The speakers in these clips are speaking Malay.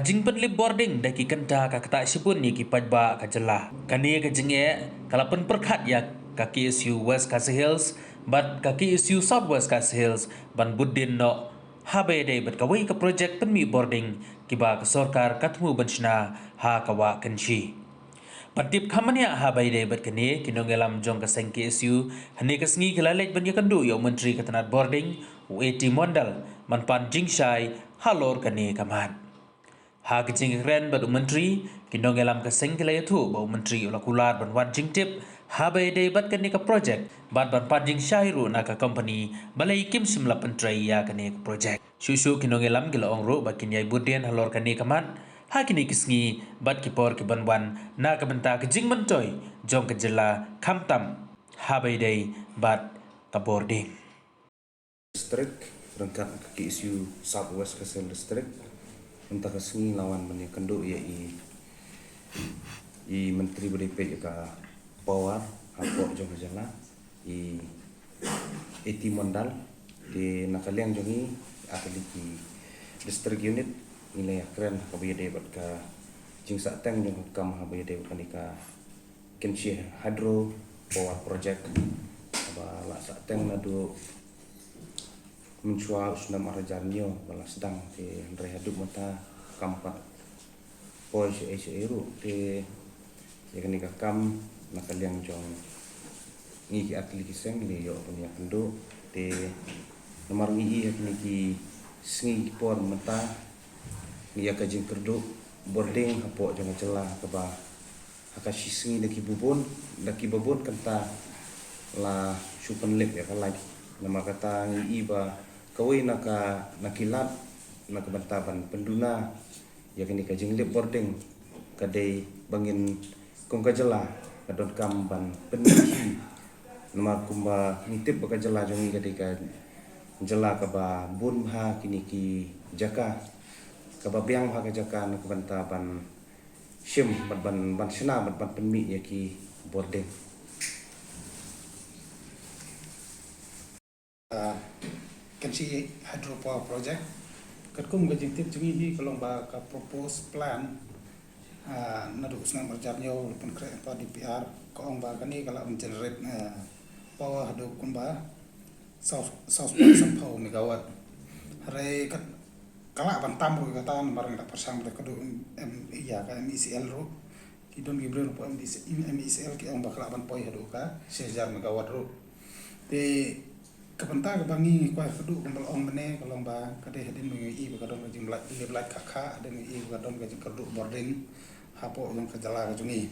Kajing penlip boarding daki kenta ka kata sipun ni ki pajba ka jelah. Kani ka jenge kalapan perkhat ya kaki isu West Castle Hills but kaki isu South West Castle Hills ban buddin no habe de bet kawai ka project penmi boarding kiba ka sorkar katmu banchna ha kawa kanchi. Patip kamanya ha bai de bet kene kinongelam jong ka sengki isu hane ka sngi kilalek ban yakandu yo menteri katanat boarding UAT mondal manpan jingshai halor kane kamat. Ha kecing keren badu menteri kinongelam ka sengkila itu bau menteri ulakular ban wan jingtip ha bai de bat kane ka project ban pan jingshai na ka company balai kim simla pentrai ya kane ka project. Susu kinongelam gila ongro bakin yai budien halor kane kamat. Ha kini kisngi bat kipor kibanwan na kabenta kejing mentoy jong kejela kamtam ha bai day bat kabording. District rengkat ke isu South West Castle District entah kesngi lawan meni kenduk ya i menteri BDP ka power hapok jong kejela i eti mondal di nakaliang jongi akaliki district unit nilai keren kabaya debat ka jingsa teng jong kam kabaya debat kanika kenshi hydro power project aba la sa teng nadu mencual sudah marajarnio bala sedang di rehadup mata kampa poi se di ya kanika kam nakaliang jong ngi atli kiseng ni yo punya kendo di nomor ngi niki sngi por mata ya kajing kerdu boarding hapo jangan celah keba hakashi singi daki babon kanta la supan lip ya kalai nama kata ngi iba kawai nakilat nakabantaban penduna ya kini kajing lip boarding kadai bangin kong kajela kadon kamban peniki nama kumba nitip bakajela jongi kadai ka jela kaba bun ha kini ki jaka kababiang ha kajaka nakabantaban shim ban sena ban penmi ya ki boarding Kensi hydropower project katkum gajing tip jungi hi kalong ba ka propose plan nadu senang marjarnyo pun kre pa DPR ko ong ba kani kala generate power hadu kumba south sampau megawatt hare kat kala ban tambu kata marang dak persang dak kudu iya ka MECL ro kidon gibre ro MECL ki ong ba kala ban poi hadu ka 1000 megawatt ro te kapenta bangi kwa kudu kumbal ong mene kalong ba kade hadin mengi kadon gajing belak kakak dan kadon gajing kerdu boarding hapo yang kejala kajungi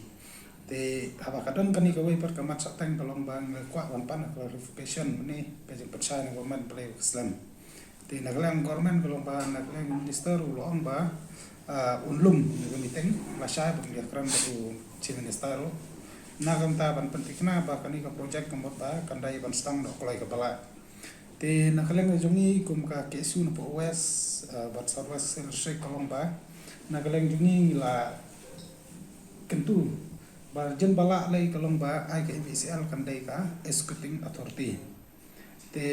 te haba kadon kani kawai per kamat sateng kalong bang kwa pan clarification mene gajing percaya government play Islam te naglang government kalong ba naglang minister ulong ba unlum nego meeting lasai bagi kran batu chief minister nagamta ban pentikna ba kani ka project kamot ba kandai ban stang do kolai kepala te nakaleng jongi kum ka kesu no po west bat sarwas sel kalong ba nakaleng jongi la kentu ba jen bala lai kalong ba ai ka MECL kandai ka executing authority te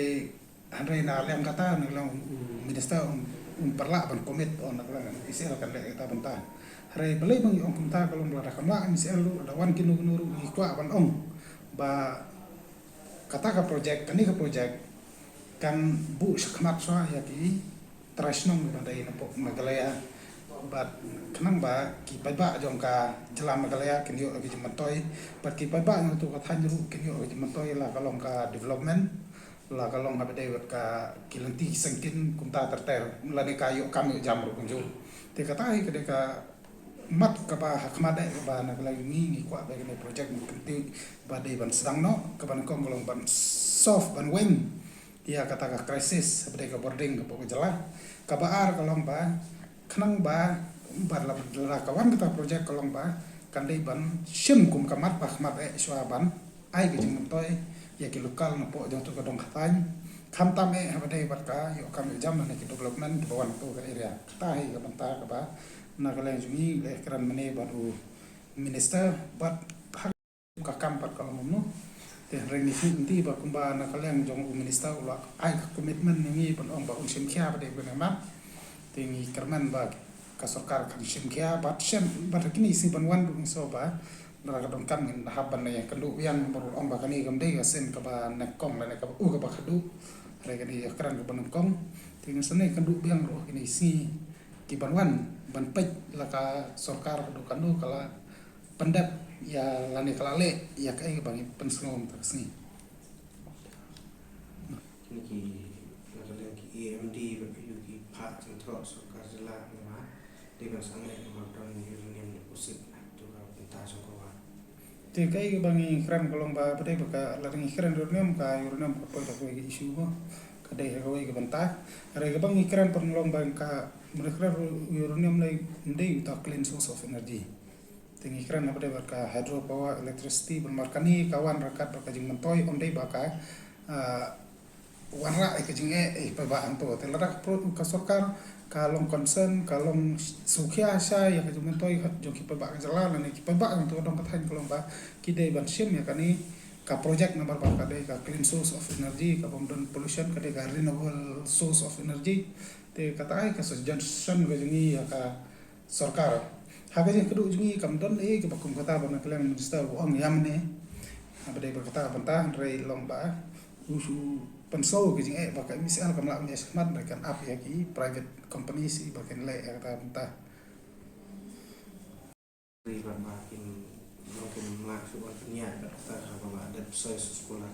handai na lem kata nakaleng minister perla ban komit on nakaleng MECL kandai kata banta hare balai bang ong kumta kalong la kamla MECL lu ada wan kinu ikwa ban ong ba kata ka project kani ka project kan bu sakmat soa ya ki trasnong badai na po magalaya bat kanang ba ki paiba jong ka jelam magalaya kinyo lagi jemantoy bat ki paiba no to ka thanru kinyo lagi jemantoy la kalong ka development la kalong ka badai ka kilanti sengkin kumta terter la ne kayo kami jamru kunjul te katai kede ka mat ka ba hakmada ba na kalay ngi kwa ba ni project mukti badai ban sedang no ka ban kong kalong ban soft ban wing ya kata ka krisis seperti ka boarding ka pokok jelah kabar kalong ba kenang ba bar kawan kita project kalong ba kandai ban sim kum kamat pakmat swaban ai ke jingtoy ya ki lokal no po jong tu ka dong khatany khamtam habadai bat ka yo kam jam na ki development bawan to ka area tai ka banta ka ba na kaleng jungi le kran mane baru minister bat ka kampat kalong no rengi finti ba kumba na kaleng jong minister ula ai komitmen ni pon ong ba sim khia ba de ben ma tingi kerman ba ka sarkar kan sim kia bat kini si banwan du so ba na ka don kan min haban ne kandu yang baru ong ba kani gam dei sen ka ba nekong la ne ka u ka ba khadu re ka di kran ka ban kong ting sene kandu yang ro kini si ki banwan ban pej la ka sarkar du kandu kala pendap ya lani kala le ya kai bangi pensngom tersni kini ki nakala ki AMD berpiyu ki Pak Sentro Sarkar Jela nama dengan sangat memang uranium deposit tu ka pentas songkawa te kai bangi kran kolong ba pade baka laring kran uranium ka poi ta ko isu ho ka dei ko ke banta re ka bangi kran perlong bang ka mereka uranium lai ndei ta clean source of energy tingi kran apa deh baka hydropower electricity bermarkani kawan rakat baka jing mentoi ondei baka warna jing pebaan tu telarak pro ka sarkar kalong concern kalong sukhia sa ya ka jing mentoi jong ki pebak jalan ni ki pebak tu dong kathan kolong ba kidei ban sim ya kani ka project number baka dei ka clean source of energy ka pemdon pollution ka dei ka renewable source of energy te kata ai ka suggestion ka jing ya ka sarkar haga yang kedua jungi kamdon ke bakum kata bana kalian minister uang yamne abade berkata bantah rei lomba usu pensau ke jing baka misal kamla punya semat mereka up ya ki private company si bakan le kata bantah riba makin mungkin masuk niat daftar apa ada proses sekolah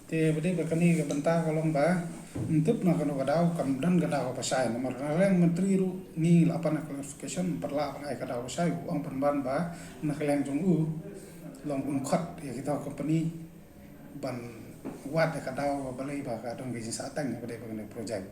te bade berkani ke bantah kolong ba untuk nak kena kadau kamdan kadau pasai nomor yang menteri ru ni lapan clarification perla pangai kadau pasai uang penban ba nak yang jong long unkhot ya kita company ban wat kadau balai ba kadang gisi satang pada projek